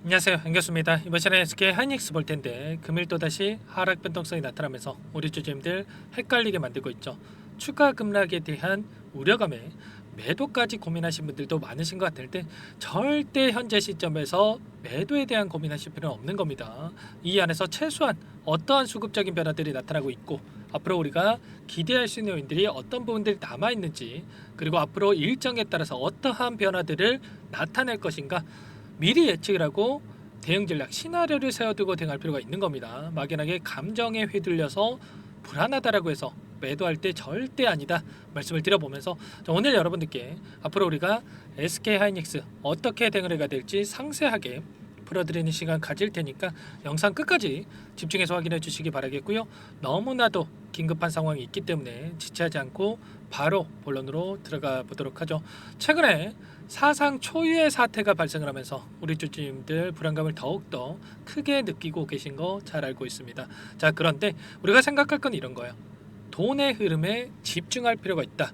안녕하세요, 안겼습니다. 이번 시간에 SK 하이닉스 볼 텐데 금일 또다시 하락 변동성이 나타나면서 우리 주주님들 헷갈리게 만들고 있죠. 추가 급락에 대한 우려감에 매도까지 고민하신 분들도 많으신 것 같은데 절대 현재 시점에서 매도에 대한 고민하실 필요는 없는 겁니다. 이 안에서 최소한 어떠한 수급적인 변화들이 나타나고 있고 앞으로 우리가 기대할 수 있는 요인들이 어떤 부분들이 남아있는지, 그리고 앞으로 일정에 따라서 어떠한 변화들을 나타낼 것인가 미리 예측을 하고 대응 전략 시나리오를 세워두고 대응할 필요가 있는 겁니다. 막연하게 감정에 휘둘려서 불안하다라고 해서 매도할 때 절대 아니다 말씀을 드려보면서, 오늘 여러분들께 앞으로 우리가 SK 하이닉스 어떻게 대응을 해야 될지 상세하게 풀어드리는 시간 가질 테니까 영상 끝까지 집중해서 확인해 주시기 바라겠고요. 너무나도 긴급한 상황이 있기 때문에 지체하지 않고 바로 본론으로 들어가 보도록 하죠. 최근에 사상 초유의 사태가 발생을 하면서 우리 주주님들 불안감을 더욱더 크게 느끼고 계신 거 잘 알고 있습니다. 자, 그런데 우리가 생각할 건 이런 거예요. 돈의 흐름에 집중할 필요가 있다.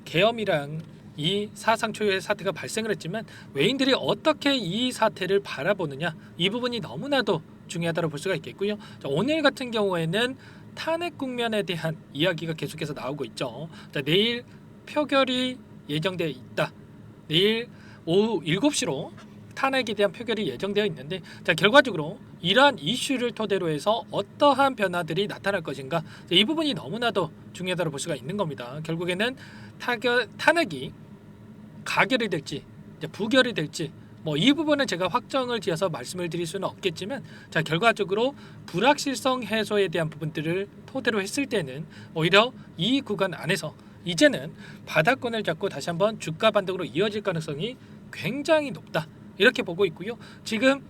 계엄이랑 이 사상 초유의 사태가 발생을 했지만 외인들이 어떻게 이 사태를 바라보느냐, 이 부분이 너무나도 중요하다고 볼 수가 있겠고요. 자, 오늘 같은 경우에는 탄핵 국면에 대한 이야기가 계속해서 나오고 있죠. 자, 내일 표결이 예정되어 있다. 내일 오후 7시로 탄핵에 대한 표결이 예정되어 있는데, 자, 결과적으로 이러한 이슈를 토대로 해서 어떠한 변화들이 나타날 것인가, 이 부분이 너무나도 중요하다고 볼 수가 있는 겁니다. 결국에는 탄핵이 가결이 될지 부결이 될지 이 부분은 제가 확정을 지어서 말씀을 드릴 수는 없겠지만, 자, 결과적으로 불확실성 해소에 대한 부분들을 토대로 했을 때는 오히려 이 구간 안에서 이제는 바닥권을 잡고 다시 한번 주가 반등으로 이어질 가능성이 굉장히 높다, 이렇게 보고 있고요. 지금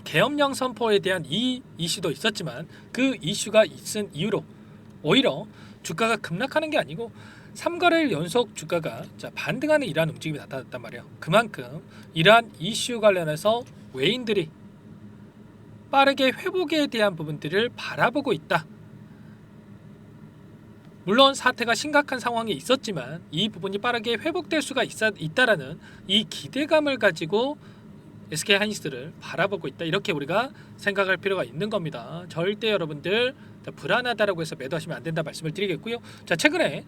계엄령 선포에 대한 이 이슈도 있었지만 그 이슈가 있은 이유로 오히려 주가가 급락하는 게 아니고 3거래일 연속 주가가 반등하는 이러한 움직임이 나타났단 말이에요. 그만큼 이러한 이슈 관련해서 외인들이 빠르게 회복에 대한 부분들을 바라보고 있다. 물론 사태가 심각한 상황이 있었지만 이 부분이 빠르게 회복될 수가 있다라는 이 기대감을 가지고 SK 하이닉스를 바라보고 있다, 이렇게 우리가 생각할 필요가 있는 겁니다. 절대 여러분들 불안하다라고 해서 매도하시면 안 된다 말씀을 드리겠고요. 자, 최근에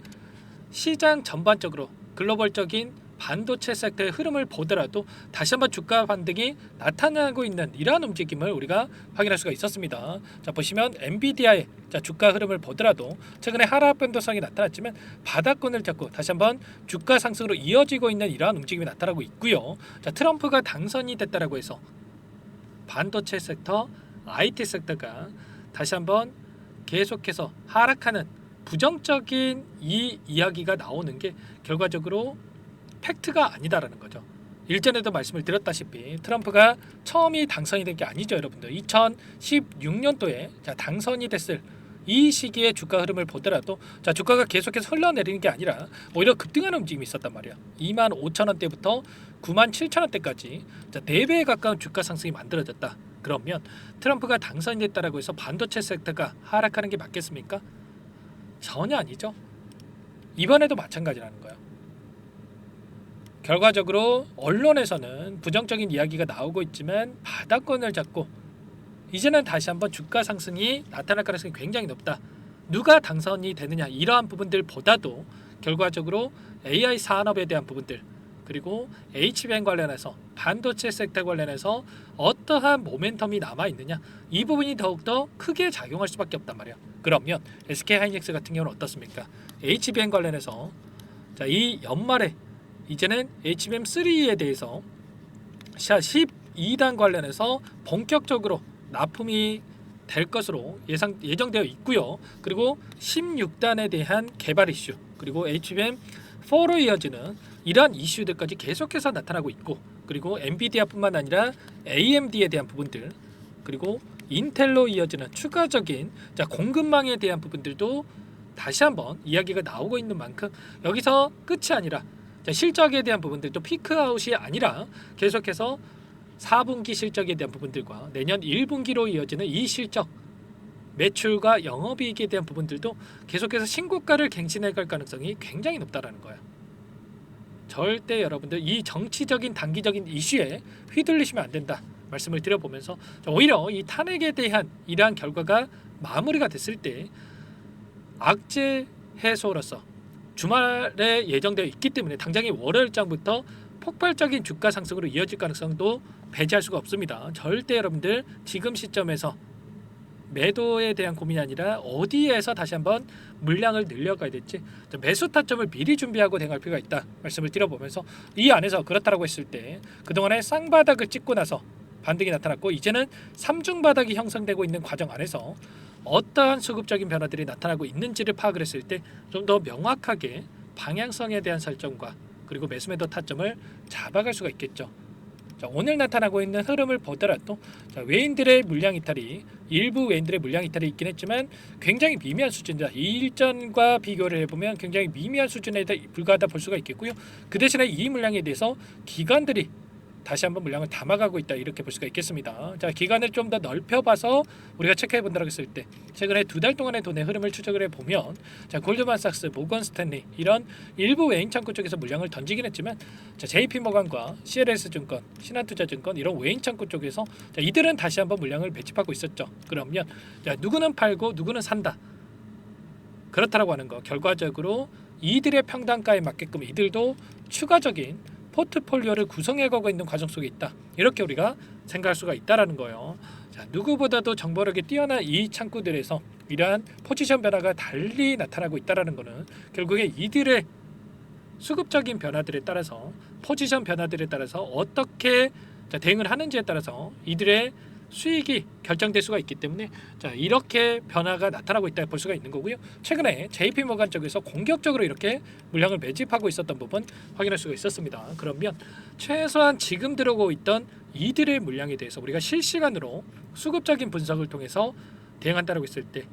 시장 전반적으로 글로벌적인 반도체 섹터의 흐름을 보더라도 다시 한번 주가 반등이 나타나고 있는 이러한 움직임을 우리가 확인할 수가 있었습니다. 자, 보시면 엔비디아의 주가 흐름을 보더라도 최근에 하락 변동성이 나타났지만 바닥권을 잡고 다시 한번 주가 상승으로 이어지고 있는 이러한 움직임이 나타나고 있고요. 자, 트럼프가 당선이 됐다라고 해서 반도체 섹터, IT 섹터가 다시 한번 계속해서 하락하는 부정적인 이 이야기가 나오는 게 결과적으로 팩트가 아니다라는 거죠. 일전에도 말씀을 드렸다시피 트럼프가 처음이 당선이 된 게 아니죠, 여러분들. 2016년도에 당선이 됐을 이 시기의 주가 흐름을 보더라도 주가가 계속해서 흘러내리는 게 아니라 오히려 급등하는 움직임이 있었단 말이야. 25,000원대부터 97,000원대까지 4배에 가까운 주가 상승이 만들어졌다. 그러면 트럼프가 당선이 됐다라고 해서 반도체 섹터가 하락하는 게 맞겠습니까? 전혀 아니죠. 이번에도 마찬가지라는 거예요. 결과적으로 언론에서는 부정적인 이야기가 나오고 있지만 바닥권을 잡고 이제는 다시 한번 주가 상승이 나타날 가능성이 굉장히 높다. 누가 당선이 되느냐, 이러한 부분들보다도 결과적으로 AI 산업에 대한 부분들, 그리고 HBM 관련해서 반도체 섹터 관련해서 어떠한 모멘텀이 남아있느냐, 이 부분이 더욱더 크게 작용할 수밖에 없단 말이에요. 그러면 SK 하이닉스 같은 경우는 어떻습니까? HBM 관련해서 이 연말에 이제는 HBM3에 대해서 12단 관련해서 본격적으로 납품이 될 것으로 예정되어 있고요. 그리고 16단에 대한 개발 이슈, 그리고 HBM4로 이어지는 이러한 이슈들까지 계속해서 나타나고 있고, 그리고 엔비디아뿐만 아니라 AMD에 대한 부분들, 그리고 인텔로 이어지는 추가적인 공급망에 대한 부분들도 다시 한번 이야기가 나오고 있는 만큼 여기서 끝이 아니라 실적에 대한 부분들도 피크아웃이 아니라 계속해서 4분기 실적에 대한 부분들과 내년 1분기로 이어지는 이 실적, 매출과 영업이익에 대한 부분들도 계속해서 신고가를 갱신해 갈 가능성이 굉장히 높다라는 거예요. 절대 여러분들 이 정치적인 단기적인 이슈에 휘둘리시면 안 된다 말씀을 드려보면서 오히려 이 탄핵에 대한 이러한 결과가 마무리가 됐을 때 악재 해소로서 주말에 예정되어 있기 때문에 당장의 월요일장부터 폭발적인 주가 상승으로 이어질 가능성도 배제할 수가 없습니다. 절대 여러분들 지금 시점에서 매도에 대한 고민이 아니라 어디에서 다시 한번 물량을 늘려가야 될지 매수 타점을 미리 준비하고 대응할 필요가 있다 말씀을 드려보면서 이 안에서 그렇다라고 했을 때 그동안에 쌍바닥을 찍고 나서 반등이 나타났고 이제는 삼중바닥이 형성되고 있는 과정 안에서 어떠한 수급적인 변화들이 나타나고 있는지를 파악을 했을 때 좀 더 명확하게 방향성에 대한 설정과 그리고 매수매도 타점을 잡아갈 수가 있겠죠. 자, 오늘 나타나고 있는 흐름을 보더라도 외인들의 물량 이탈이 일부 외인들의 물량 이탈이 있긴 했지만 굉장히 미미한 수준이다. 일전과 비교를 해보면 굉장히 미미한 수준에 불과하다 볼 수가 있겠고요. 그 대신에 이 물량에 대해서 기관들이 다시 한번 물량을 담아가고 있다 이렇게 볼 수가 있겠습니다. 자, 기간을 좀 더 넓혀봐서 우리가 체크해 본다고 했을 때 최근에 2달 동안의 돈의 흐름을 추적을 해보면 자, 골드만삭스, 모건 스탠리 이런 일부 외인 창구 쪽에서 물량을 던지긴 했지만 자, JP모건과 CLS증권, 신한투자증권 이런 외인 창구 쪽에서 자, 이들은 다시 한번 물량을 배치하고 있었죠. 그러면 자, 누구는 팔고 누구는 산다. 그렇다라고 하는 거 결과적으로 이들의 평단가에 맞게끔 이들도 추가적인 포트폴리오를 구성해가고 있는 과정 속에 있다. 이렇게 우리가 생각할 수가 있다라는 거예요. 자, 누구보다도 정보력이 뛰어난 이 창구들에서 이러한 포지션 변화가 달리 나타나고 있다라는 것은 결국에 이들의 수급적인 변화들에 따라서 포지션 변화들에 따라서 어떻게 대응을 하는지에 따라서 이들의 수익이 결정될 수가 있기 때문에 자, 이렇게 변화가 나타나고 있다 볼 수가 있는 거고요. 최근에 JP모건 쪽에서 공격적으로 이렇게 물량을 매집하고 있었던 부분 확인할 수가 있었습니다. 그러면 최소한 지금 들어오고 있던 이들의 물량에 대해서 우리가 실시간으로 수급적인 분석을 통해서 대응한다고 했을 때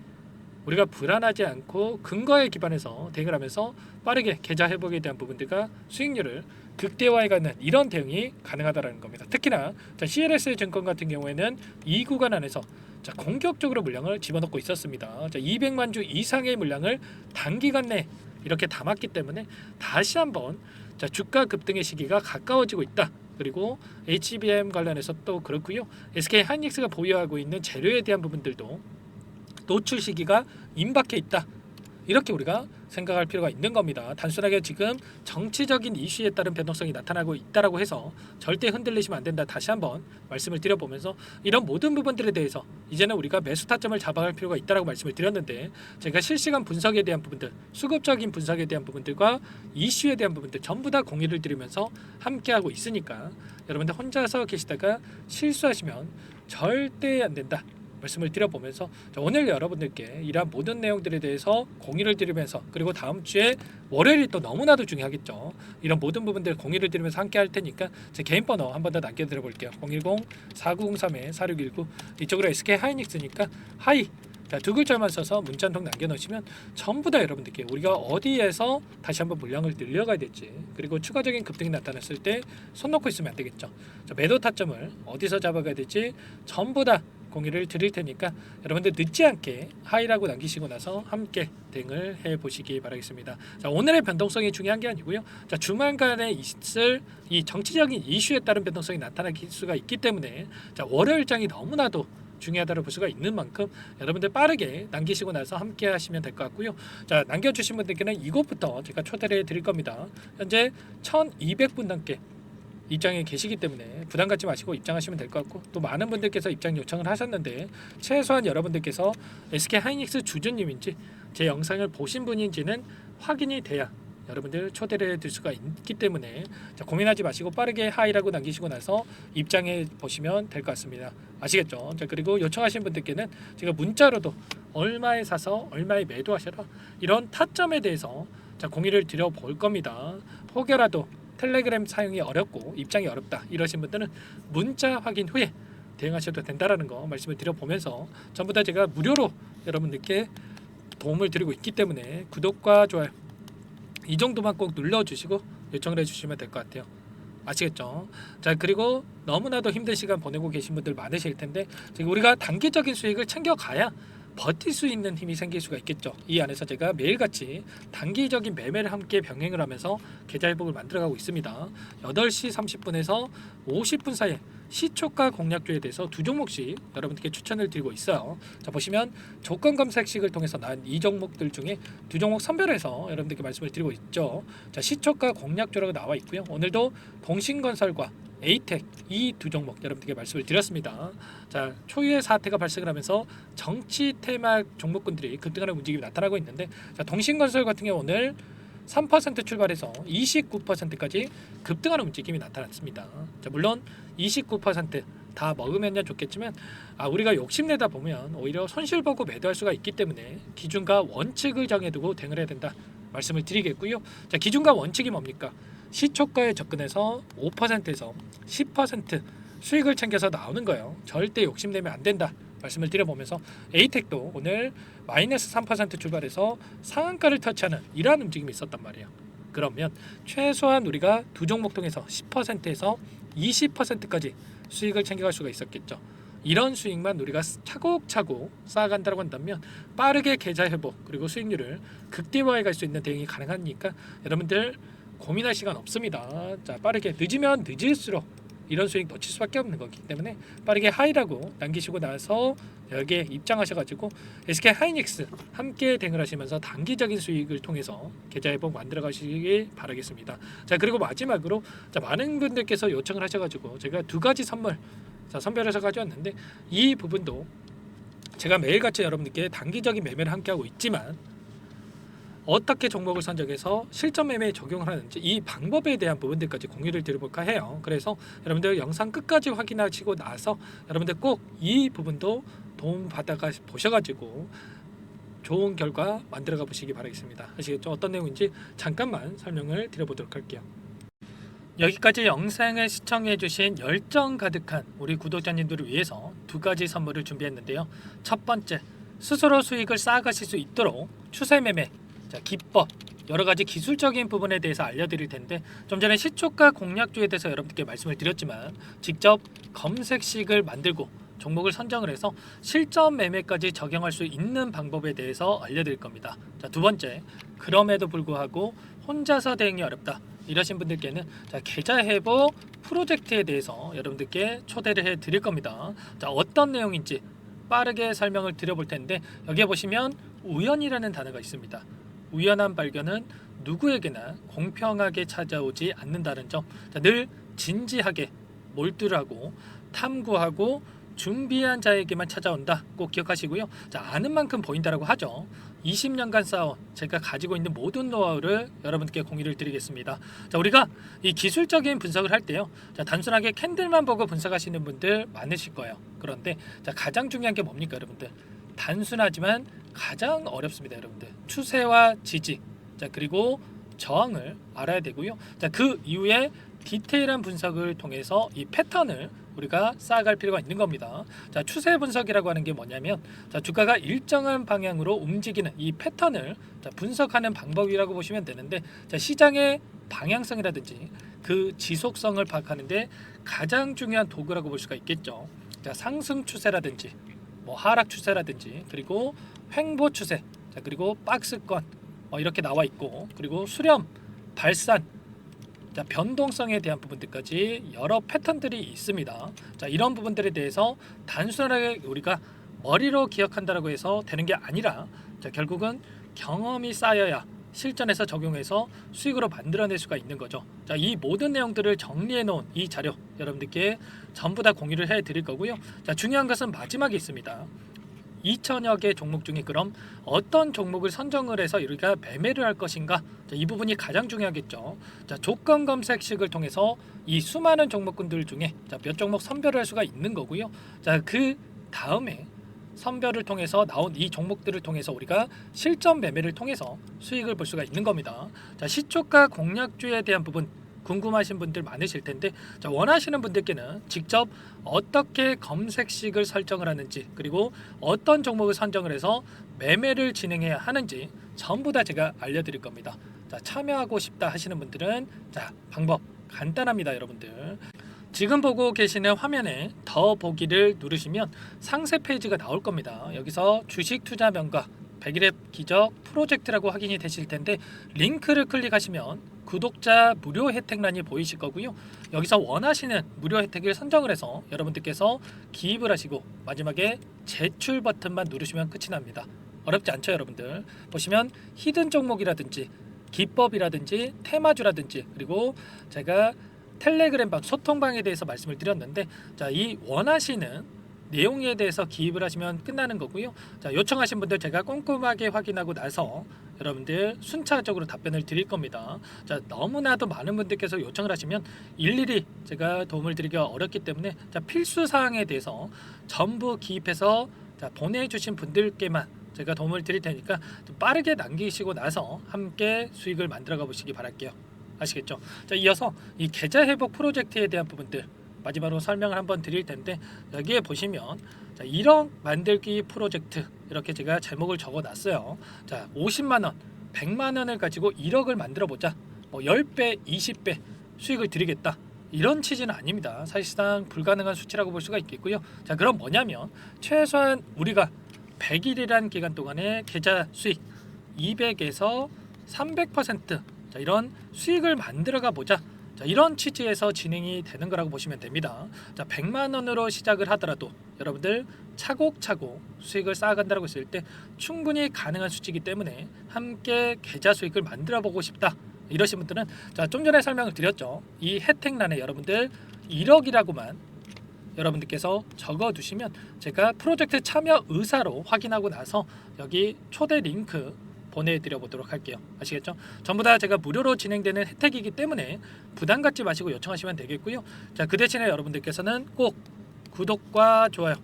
우리가 불안하지 않고 근거에 기반해서 대응을 하면서 빠르게 계좌 회복에 대한 부분들과 수익률을 극대화해가는 이런 대응이 가능하다는 겁니다. 특히나 CLS 증권 같은 경우에는 이 구간 안에서 공격적으로 물량을 집어넣고 있었습니다. 200만 주 이상의 물량을 단기간 내에 이렇게 담았기 때문에 다시 한번 주가 급등의 시기가 가까워지고 있다. 그리고 HBM 관련해서 또 그렇고요. SK하이닉스가 보유하고 있는 재료에 대한 부분들도 노출 시기가 임박해 있다. 이렇게 우리가 생각할 필요가 있는 겁니다. 단순하게 지금 정치적인 이슈에 따른 변동성이 나타나고 있다라고 해서 절대 흔들리시면 안 된다. 다시 한번 말씀을 드려보면서 이런 모든 부분들에 대해서 이제는 우리가 매수 타점을 잡아갈 필요가 있다라고 말씀을 드렸는데 제가 실시간 분석에 대한 부분들, 수급적인 분석에 대한 부분들과 이슈에 대한 부분들 전부 다 공유를 드리면서 함께하고 있으니까 여러분들 혼자서 계시다가 실수하시면 절대 안 된다. 말씀을 드려보면서 오늘 여러분들께 이러한 모든 내용들에 대해서 공유를 드리면서 그리고 다음 주에 월요일이 또 너무나도 중요하겠죠. 이런 모든 부분들 공유를 드리면서 함께 할 테니까 제 개인 번호 한 번 더 남겨드려 볼게요. 010-4903-4619 이쪽으로 SK하이닉스니까 하이 두 글자만 써서 문자 한 통 남겨놓으시면 전부 다 여러분들께 우리가 어디에서 다시 한번 물량을 늘려가야 될지 그리고 추가적인 급등이 나타났을 때 손 놓고 있으면 안 되겠죠. 매도 타점을 어디서 잡아가야 될지 전부 다 공유를 드릴 테니까 여러분들 늦지 않게 하이라고 남기시고 나서 함께 대응을 해보시기 바라겠습니다. 자, 오늘의 변동성이 중요한 게 아니고요. 자, 주말간에 있을 이 정치적인 이슈에 따른 변동성이 나타날 수가 있기 때문에 자, 월요일장이 너무나도 중요하다고 볼 수가 있는 만큼 여러분들 빠르게 남기시고 나서 함께 하시면 될 것 같고요. 자, 남겨주신 분들께는 이곳부터 제가 초대를 해드릴 겁니다. 현재 1200분 넘게 입장에 계시기 때문에 부담 갖지 마시고 입장하시면 될 것 같고 또 많은 분들께서 입장 요청을 하셨는데 최소한 여러분들께서 SK하이닉스 주주님인지 제 영상을 보신 분인지는 확인이 돼야 여러분들 초대를 해드릴 수가 있기 때문에 자, 고민하지 마시고 빠르게 하이라고 남기시고 나서 입장해 보시면 될 것 같습니다. 아시겠죠? 자, 그리고 요청하신 분들께는 제가 문자로도 얼마에 사서 얼마에 매도하셔라 이런 타점에 대해서 자, 공유를 드려 볼 겁니다. 혹여라도 텔레그램 사용이 어렵고 입장이 어렵다 이러신 분들은 문자 확인 후에 대응하셔도 된다라는 거 말씀을 드려보면서 전부 다 제가 무료로 여러분들께 도움을 드리고 있기 때문에 구독과 좋아요 이 정도만 꼭 눌러주시고 요청을 해주시면 될 것 같아요. 아시겠죠? 자, 그리고 너무나도 힘든 시간 보내고 계신 분들 많으실 텐데 우리가 단기적인 수익을 챙겨가야 버틸 수 있는 힘이 생길 수가 있겠죠. 이 안에서 제가 매일같이 단기적인 매매를 함께 병행을 하면서 계좌 회복을 만들어가고 있습니다. 8시 30분에서 50분 사이에 시초가 공략주에 대해서 두 종목씩 여러분들께 추천을 드리고 있어요. 자, 보시면 조건 검색식을 통해서 난 이 종목들 중에 두 종목 선별해서 여러분들께 말씀을 드리고 있죠. 자, 시초가 공략주라고 나와 있고요. 오늘도 동신건설과 에이텍 이 두 종목 여러분들께 말씀을 드렸습니다. 자, 초유의 사태가 발생을 하면서 정치 테마 종목군들이 급등하는 움직임이 나타나고 있는데, 자, 동신건설 같은 경우 오늘 3% 출발해서 29%까지 급등하는 움직임이 나타났습니다. 자, 물론 29%다 먹으면야 좋겠지만 우리가 욕심내다 보면 오히려 손실 보고 매도할 수가 있기 때문에 기준과 원칙을 정해두고 대응을 해야 된다 말씀을 드리겠고요. 자, 기준과 원칙이 뭡니까? 시초가에 접근해서 5%에서 10% 수익을 챙겨서 나오는 거예요. 절대 욕심내면 안 된다 말씀을 드려보면서 에이텍도 오늘 마이너스 3% 출발해서 상한가를 터치하는 이러한 움직임이 있었단 말이에요. 그러면 최소한 우리가 두 종목 통해서 10%에서 20%까지 수익을 챙겨갈 수가 있었겠죠. 이런 수익만 우리가 차곡차곡 쌓아간다고 한다면 빠르게 계좌 회복 그리고 수익률을 극대화해 갈 수 있는 대응이 가능하니까 여러분들 고민할 시간 없습니다. 자, 빠르게 늦으면 늦을수록 이런 수익 놓칠 수밖에 없는 거기 때문에 빠르게 하이라고 남기시고 나서 여기에 입장하셔가지고 SK 하이닉스 함께 대응을 하시면서 단기적인 수익을 통해서 계좌 회복 만들어 가시길 바라겠습니다. 자, 그리고 마지막으로 많은 분들께서 요청을 하셔가지고 제가 두 가지 선물 선별해서 가져왔는데, 이 부분도 제가 매일같이 여러분들께 단기적인 매매를 함께 하고 있지만 어떻게 종목을 선정해서 실전 매매에 적용을 하는지 이 방법에 대한 부분들까지 공유를 드려볼까 해요. 그래서 여러분들 영상 끝까지 확인하시고 나서 여러분들 꼭 이 부분도 도움 받아 보셔가지고 좋은 결과 만들어가 보시기 바라겠습니다. 아시겠죠? 어떤 내용인지 잠깐만 설명을 드려보도록 할게요. 여기까지 영상을 시청해주신 열정 가득한 우리 구독자님들을 위해서 두 가지 선물을 준비했는데요. 첫 번째, 스스로 수익을 쌓아가실 수 있도록 추세 매매 기법, 여러 가지 기술적인 부분에 대해서 알려드릴 텐데, 좀 전에 시초가 공략주에 대해서 여러분들께 말씀을 드렸지만 직접 검색식을 만들고 종목을 선정을 해서 실전 매매까지 적용할 수 있는 방법에 대해서 알려드릴 겁니다. 자, 두 번째, 그럼에도 불구하고 혼자서 대응이 어렵다 이러신 분들께는 계좌 회복 프로젝트에 대해서 여러분들께 초대를 해 드릴 겁니다. 자, 어떤 내용인지 빠르게 설명을 드려볼 텐데, 여기에 보시면 우연이라는 단어가 있습니다. 우연한 발견은 누구에게나 공평하게 찾아오지 않는다는 점, 늘 진지하게 몰두하고 탐구하고 준비한 자에게만 찾아온다 꼭 기억하시고요. 아는 만큼 보인다라고 하죠. 20년간 쌓아온 제가 가지고 있는 모든 노하우를 여러분께 공유를 드리겠습니다. 우리가 이 기술적인 분석을 할 때요, 단순하게 캔들만 보고 분석하시는 분들 많으실 거예요. 그런데 가장 중요한 게 뭡니까 여러분들? 단순하지만 가장 어렵습니다. 여러분들 추세와 지지, 그리고 저항을 알아야 되고요. 그 이후에 디테일한 분석을 통해서 이 패턴을 우리가 쌓아갈 필요가 있는 겁니다. 추세 분석이라고 하는 게 뭐냐면 주가가 일정한 방향으로 움직이는 이 패턴을 분석하는 방법이라고 보시면 되는데, 시장의 방향성이라든지 그 지속성을 파악하는데 가장 중요한 도구라고 볼 수가 있겠죠. 상승 추세라든지 하락 추세라든지, 그리고 횡보 추세, 그리고 박스권 이렇게 나와 있고, 그리고 수렴, 발산, 변동성에 대한 부분들까지 여러 패턴들이 있습니다. 이런 부분들에 대해서 단순하게 우리가 머리로 기억한다라고 해서 되는 게 아니라 결국은 경험이 쌓여야 실전에서 적용해서 수익으로 만들어낼 수가 있는 거죠. 이 모든 내용들을 정리해 놓은 이 자료 여러분들께 전부 다 공유를 해 드릴 거고요. 중요한 것은 마지막에 있습니다. 2천여 개 종목 중에 그럼 어떤 종목을 선정을 해서 우리가 매매를 할 것인가, 이 부분이 가장 중요하겠죠. 조건 검색식을 통해서 이 수많은 종목군들 중에 몇 종목 선별을 할 수가 있는 거고요. 그 다음에 선별을 통해서 나온 이 종목들을 통해서 우리가 실전 매매를 통해서 수익을 볼 수가 있는 겁니다. 시초가 공략주에 대한 부분 궁금하신 분들 많으실 텐데, 원하시는 분들께는 직접 어떻게 검색식을 설정을 하는지, 그리고 어떤 종목을 선정을 해서 매매를 진행해야 하는지 전부 다 제가 알려드릴 겁니다. 참여하고 싶다 하시는 분들은 방법 간단합니다. 여러분들 지금 보고 계시는 화면에 더 보기를 누르시면 상세 페이지가 나올 겁니다. 여기서 주식 투자 명가 100일의 기적 프로젝트라고 확인이 되실 텐데 링크를 클릭하시면 구독자 무료 혜택란이 보이실 거고요. 여기서 원하시는 무료 혜택을 선정을 해서 여러분들께서 기입을 하시고 마지막에 제출 버튼만 누르시면 끝이 납니다. 어렵지 않죠, 여러분들. 보시면 히든 종목이라든지 기법이라든지 테마주라든지 그리고 제가 텔레그램방 소통방에 대해서 말씀을 드렸는데 자, 이 원하시는 내용에 대해서 기입을 하시면 끝나는 거고요. 자, 요청하신 분들 제가 꼼꼼하게 확인하고 나서 여러분들 순차적으로 답변을 드릴 겁니다. 자, 너무나도 많은 분들께서 요청을 하시면 일일이 제가 도움을 드리기가 어렵기 때문에 자, 필수 사항에 대해서 전부 기입해서 자, 보내주신 분들께만 제가 도움을 드릴 테니까 좀 빠르게 남기시고 나서 함께 수익을 만들어가 보시기 바랄게요. 아시겠죠? 자, 이어서 이 계좌 회복 프로젝트에 대한 부분들 마지막으로 설명을 한번 드릴 텐데 여기에 보시면 자, 1억 만들기 프로젝트 이렇게 제가 제목을 적어 놨어요. 자, 50만 원, 100만 원을 가지고 1억을 만들어 보자. 뭐 10배, 20배 수익을 드리겠다. 이런 취지는 아닙니다. 사실상 불가능한 수치라고 볼 수가 있겠고요. 자, 그럼 뭐냐면 최소한 우리가 100일이란 기간 동안에 계좌 수익 200에서 300% 자, 이런 수익을 만들어가 보자. 자, 이런 취지에서 진행이 되는 거라고 보시면 됩니다. 자, 100만 원으로 시작을 하더라도 여러분들 차곡차곡 수익을 쌓아간다고 했을 때 충분히 가능한 수치이기 때문에 함께 계좌 수익을 만들어 보고 싶다. 이러신 분들은 자, 좀 전에 설명을 드렸죠. 이 혜택란에 여러분들 1억이라고만 여러분들께서 적어 두시면 제가 프로젝트 참여 의사로 확인하고 나서 여기 초대 링크 보내드려 보도록 할게요. 아시겠죠? 전부 다 제가 무료로 진행되는 혜택이기 때문에 부담 갖지 마시고 요청하시면 되겠고요. 자, 그 대신에 여러분들께서는 꼭 구독과 좋아요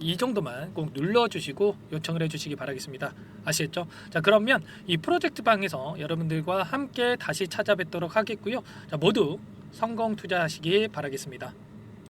이 정도만 꼭 눌러주시고 요청을 해주시기 바라겠습니다. 아시겠죠? 자, 그러면 이 프로젝트 방에서 여러분들과 함께 다시 찾아뵙도록 하겠고요. 자, 모두 성공 투자하시기 바라겠습니다.